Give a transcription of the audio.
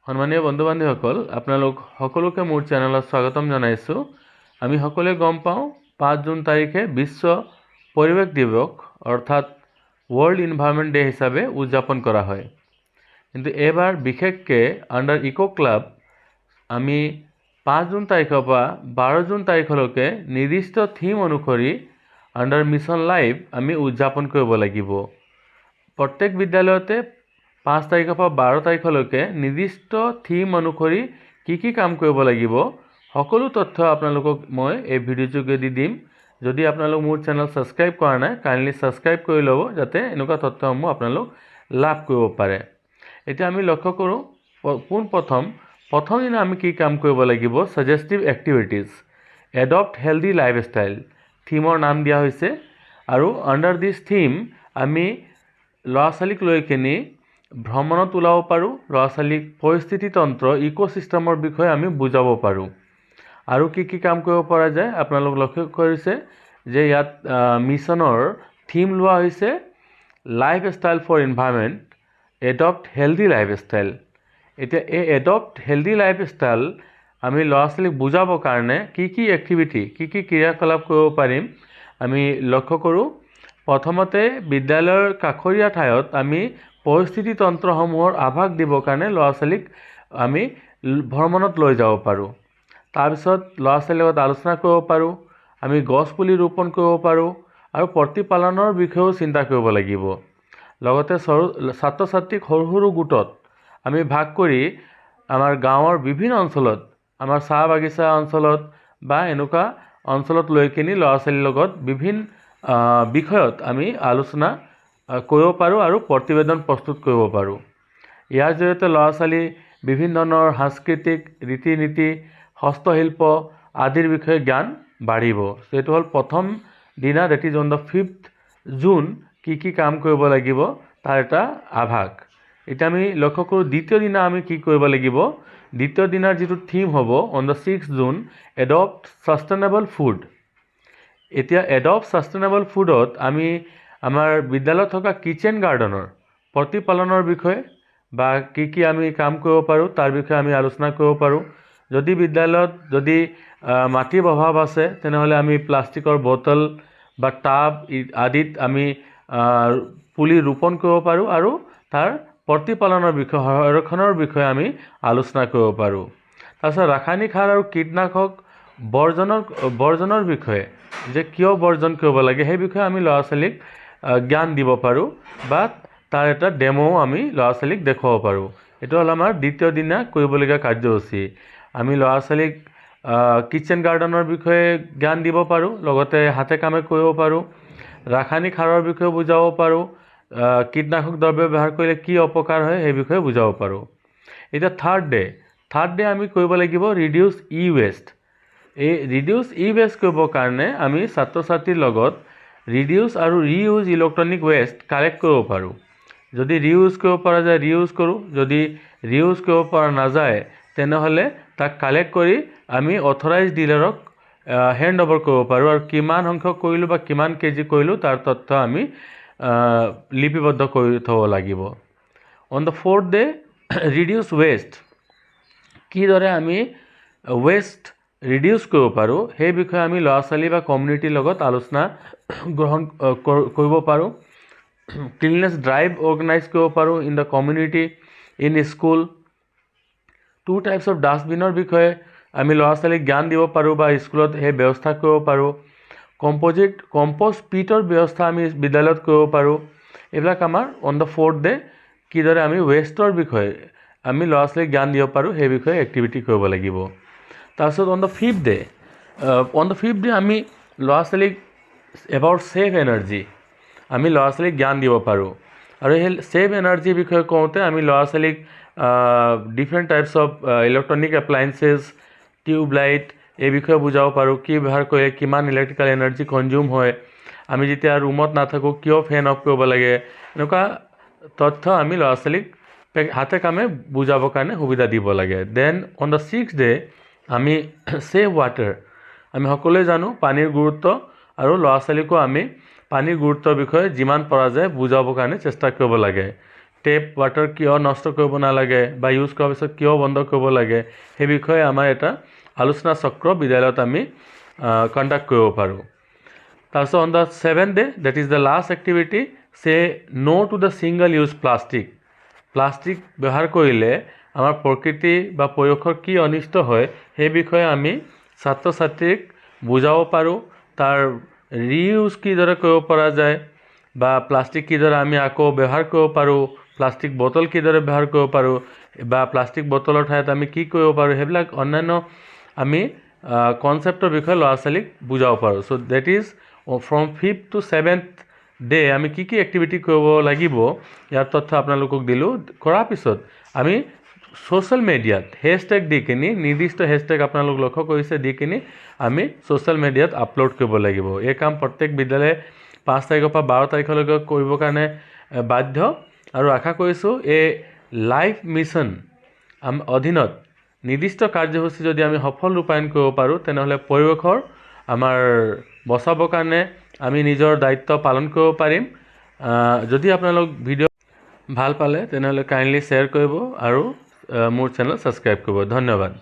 সন্মানীয় বন্ধু বান্ধৱীসকল, আপোনালোক সকলোকে মোৰ চেনেলত স্বাগতম জনাইছোঁ। আমি সকলোৱে গম পাওঁ 5 জুন তাৰিখে বিশ্ব পৰিৱেশ দিৱস অৰ্থাৎ ৱৰ্ল্ড ইনভাইৰনমেণ্ট ডে হিচাপে উদযাপন কৰা হয়। কিন্তু এইবাৰ বিশেষকৈ আণ্ডাৰ ইকো ক্লাব আমি 5 জুন তাৰিখৰ পৰা 12 জুন তাৰিখলৈকে নিৰ্দিষ্ট থিম অনুসৰি আণ্ডাৰ মিছন লাইফ আমি উদযাপন কৰিব লাগিব। প্ৰত্যেক বিদ্যালয়তে 5 তাৰিখৰ পৰা 12 তাৰিখলৈকে নিৰ্দিষ্ট থিম অনুসৰি কি কাম কৰিব লাগিব সকলো তথ্য আপোনালোকক মই এই ভিডিঅ' যোগেদি দিম। যদি আপোনালোক মোৰ চেনেল ছাবস্ক্ৰাইব কৰা নাই, কাইণ্ডলি ছাবস্ক্ৰাইব কৰি ল'ব যাতে এনেকুৱা তথ্যসমূহ আপোনালোক লাভ কৰিব পাৰে। এতিয়া আমি লক্ষ্য কৰোঁ প্ৰথম দিনা আমি কি কাম কৰিব লাগিব। ছাজেষ্টিভ এক্টিভিটিজ, এডপ্ট হেল্ডি লাইফষ্টাইল থিমৰ নাম দিয়া হৈছে। আৰু আণ্ডাৰ দিছ থিম আমি ল'ৰা ছোৱালীক লৈ কিনি ভ্ৰমণত ওলাব পাৰোঁ। ল'ৰা ছোৱালীক পৰিস্থিতিতন্ত্ৰ ইক'চিষ্টেমৰ বিষয়ে আমি বুজাব পাৰোঁ। আৰু কি কাম কৰিব পৰা যায় আপোনালোক লক্ষ্য কৰিছে যে ইয়াত মিছনৰ থিম লোৱা হৈছে lifestyle for environment, adopt healthy lifestyle. এতিয়া এই এডপ্ট হেল্ডি লাইফষ্টাইল আমি ল'ৰা ছোৱালীক বুজাবৰ কাৰণে কি এক্টিভিটি কি ক্ৰিয়াকলাপ কৰিব পাৰিম আমি লক্ষ্য কৰোঁ। প্ৰথমতে বিদ্যালয়ৰ কাষৰীয়া ঠাইত আমি পৰিস্থিতিতন্ত্ৰসমূহৰ আভাস দিবৰ কাৰণে ল'ৰা ছোৱালীক আমি ভ্ৰমণত লৈ যাব পাৰোঁ। তাৰপিছত ল'ৰা ছোৱালীৰ লগত আলোচনা কৰিব পাৰোঁ, আমি গছ পুলি ৰোপণ কৰিব পাৰোঁ আৰু প্ৰতিপালনৰ বিষয়েও চিন্তা কৰিব লাগিব। লগতে ছাত্ৰ ছাত্ৰীক সৰু গোটত আমি ভাগ কৰি আমাৰ গাঁৱৰ বিভিন্ন অঞ্চলত, আমাৰ চাহ বাগিচা অঞ্চলত বা এনেকুৱা অঞ্চলত লৈ কিনি ল'ৰা ছোৱালীৰ লগত বিভিন্ন বিষয়ত আমি আলোচনা কৰিব পাৰোঁ আৰু প্ৰতিবেদন প্ৰস্তুত কৰিব পাৰোঁ। ইয়াৰ জৰিয়তে ল'ৰা ছোৱালী বিভিন্ন ধৰণৰ সাংস্কৃতিক ৰীতি নীতি, হস্তশিল্প আদিৰ বিষয়ে জ্ঞান বাঢ়িব। সেইটো হ'ল প্ৰথম দিনা, date is on the 5th June কি কাম কৰিব লাগিব তাৰ এটা আভাস। এতিয়া আমি লক্ষ্য কৰোঁ দ্বিতীয় দিনা আমি কি কৰিব লাগিব। দ্বিতীয় দিনাৰ যিটো থিম হ'ব on the 6th June, adopt sustainable food. এতিয়া এডপ্ট ছাষ্টেইনেবল ফুডত আমি আমাৰ বিদ্যালয়ত থকা কিচেন গাৰ্ডেনৰ প্ৰতিপালনৰ বিষয়ে বা কি আমি কাম কৰিব পাৰোঁ তাৰ বিষয়ে আমি আলোচনা কৰিব পাৰোঁ। যদি বিদ্যালয়ত মাটিৰ অভাৱ আছে তেনেহ'লে আমি প্লাষ্টিকৰ বটল বা টাব আদিত আমি পুলি ৰোপণ কৰিব পাৰোঁ আৰু তাৰ প্ৰতিপালনৰ বিষয়ে, সংৰক্ষণৰ বিষয়ে আমি আলোচনা কৰিব পাৰোঁ। তাৰপিছত ৰাসায়নিক সাৰ আৰু কীটনাশক বৰ্জনৰ বিষয়ে যে কিয় বৰ্জন কৰিব লাগে সেই বিষয়ে আমি ল'ৰা ছোৱালীক জ্ঞান দিব পাৰোঁ বা তাৰ এটা ডেম'ও আমি ল'ৰা ছোৱালীক দেখুৱাব পাৰোঁ। এইটো হ'ল আমাৰ দ্বিতীয় দিনা কৰিবলগীয়া কাৰ্যসূচী। আমি ল'ৰা ছোৱালীক কিচেন গাৰ্ডেনৰ বিষয়ে জ্ঞান দিব পাৰোঁ, লগতে হাতে কামে কৰিব পাৰোঁ, ৰাসায়নিক সাৰৰ বিষয়ে বুজাব পাৰোঁ, কীটনাশক দ্ৰব্য ব্যৱহাৰ কৰিলে কি অপকাৰ হয় সেই বিষয়ে বুজাব পাৰোঁ। এতিয়া থাৰ্ড ডে আমি কৰিব লাগিব ৰিডিউচ ই ৱেষ্ট। এই ৰিডিউচ ই ৱেষ্ট কৰিবৰ কাৰণে আমি ছাত্ৰ ছাত্ৰীৰ লগত ৰিডিউচ আৰু ৰিইউজ ইলেক্ট্ৰনিক ৱেষ্ট কালেক্ট কৰিব পাৰোঁ। যদি ৰিইউজ কৰিব পৰা যায় ৰিইউজ কৰোঁ, যদি ৰিইউজ কৰিব পৰা নাযায় তেনেহ'লে তাক কালেক্ট কৰি আমি অথৰাইজ ডিলাৰক হেণ্ড অভাৰ কৰিব পাৰোঁ আৰু কিমান সংখ্যক কৰিলোঁ বা কিমান কেজি কৰিলোঁ তাৰ তথ্য আমি লিপিবদ্ধ কৰি থ'ব লাগিব। On the 4th day reduce waste, কিদৰে আমি ৱেষ্ট ৰিডিউচ কৰিব পাৰোঁ সেই বিষয়ে আমি ল'ৰা ছোৱালী বা কমিউনিটিৰ লগত আলোচনা গ্ৰহণ কৰিব পাৰোঁ। ক্লিননেছ ড্ৰাইভ অৰ্গেনাইজ কৰিব পাৰোঁ in the community, in school. 2 types of ডাষ্টবিনৰ বিষয়ে আমি ল'ৰা ছোৱালীক জ্ঞান দিব পাৰোঁ বা স্কুলত সেই ব্যৱস্থা কৰিব পাৰোঁ। কম্প'ষ্ট পিটৰ ব্যৱস্থা আমি বিদ্যালয়ত কৰিব পাৰোঁ। এইবিলাক আমাৰ অন দ্য 4th ডে কিদৰে আমি ৱেষ্টৰ বিষয়ে আমি ল'ৰা ছোৱালীক জ্ঞান দিব পাৰোঁ সেই বিষয়ে এক্টিভিটি কৰিব লাগিব। তাৰপিছত অন দ্য 5th ডে আমি ল'ৰা ছোৱালীক এবাউট ছেভ এনাৰ্জি আমি ল'ৰা ছোৱালীক জ্ঞান দিব পাৰোঁ। আৰু সেই ছেভ এনাৰ্জিৰ বিষয়ে কওঁতে আমি ল'ৰা ছোৱালীক different types of electronic appliances, tube light এই বিষয়ে বুজাব পাৰোঁ। কি ব্যৱহাৰ কৰিলে কিমান ইলেক্ট্ৰিকেল এনাৰ্জি কনজিউম হয়, আমি যেতিয়া ৰুমত নাথাকোঁ কিয় ফেন অফ কৰিব লাগে, এনেকুৱা তথ্য আমি ল'ৰা ছোৱালীক হাতে কামে বুজাবৰ কাৰণে সুবিধা দিব লাগে। Then on the 6th day আমি ছেভ ৱাটাৰ, আমি সকলোৱে জানো পানীৰ গুৰুত্ব আৰু ল'ৰা ছোৱালীকো আমি পানীৰ গুৰুত্বৰ বিষয়ে যিমান পৰা যায় বুজাবৰ কাৰণে চেষ্টা কৰিব লাগে। টেপ ৱাটাৰ কিয় নষ্ট কৰিব নালাগে বা ইউজ কৰাৰ পিছত কিয় বন্ধ কৰিব লাগে সেই বিষয়ে আমাৰ এটা আলোচনা চক্ৰ বিদ্যালয়ত আমি কণ্ডাক্ট কৰিব পাৰোঁ। তাৰপিছত on the 7th day, that is the last activity, say no to the single use plastic. Plastic ব্যৱহাৰ কৰিলে আমাৰ প্ৰকৃতি বা পৰিৱেশৰ কি অনিষ্ট হয় সেই বিষয়ে আমি ছাত্ৰ ছাত্ৰীক বুজাব পাৰোঁ। তাৰ ৰিইউজ কিদৰে কৰিব পৰা যায় বা প্লাষ্টিক কিদৰে আমি আকৌ ব্যৱহাৰ কৰিব পাৰোঁ, প্লাষ্টিক বটল কিদৰে ব্যৱহাৰ কৰিব পাৰোঁ বা প্লাষ্টিক বটলৰ ঠাইত আমি কি কৰিব পাৰোঁ, সেইবিলাক অন্যান্য আমি কনচেপ্টৰ বিষয়ে ল'ৰা ছোৱালীক বুজাব পাৰোঁ। So' date is from 5th to 7th day আমি কি এক্টিভিটি কৰিব লাগিব ইয়াৰ তথ্য আপোনালোকক দিলোঁ। কৰাৰ পিছত আমি ছ'চিয়েল মিডিয়াত হেছটেগ দি কিনি, নিৰ্দিষ্ট হেছটেগ আপোনালোক লক্ষ্য কৰিছে, দি কিনি আমি ছ'চিয়েল মিডিয়াত আপলোড কৰিব লাগিব। এই কাম প্ৰত্যেক বিদ্যালয়ে 5 তাৰিখৰ পৰা 12 তাৰিখলৈকে কৰিবৰ কাৰণে বাধ্য। আৰু আশা কৰিছোঁ এই লাইফ মিছন অধীনত নিৰ্দিষ্ট কাৰ্যসূচী যদি আমি সফল ৰূপায়ণ কৰিব পাৰোঁ তেনেহ'লে পৰিৱেশৰ আমাৰ বচাবৰ কাৰণে আমি নিজৰ দায়িত্ব পালন কৰিব পাৰিম। যদি আপোনালোক ভিডিঅ' ভাল পালে তেনেহ'লে কাইণ্ডলি শ্বেয়াৰ কৰিব আৰু মোৰ চেনেল ছাবস্ক্ৰাইব কৰিব। ধন্যবাদ।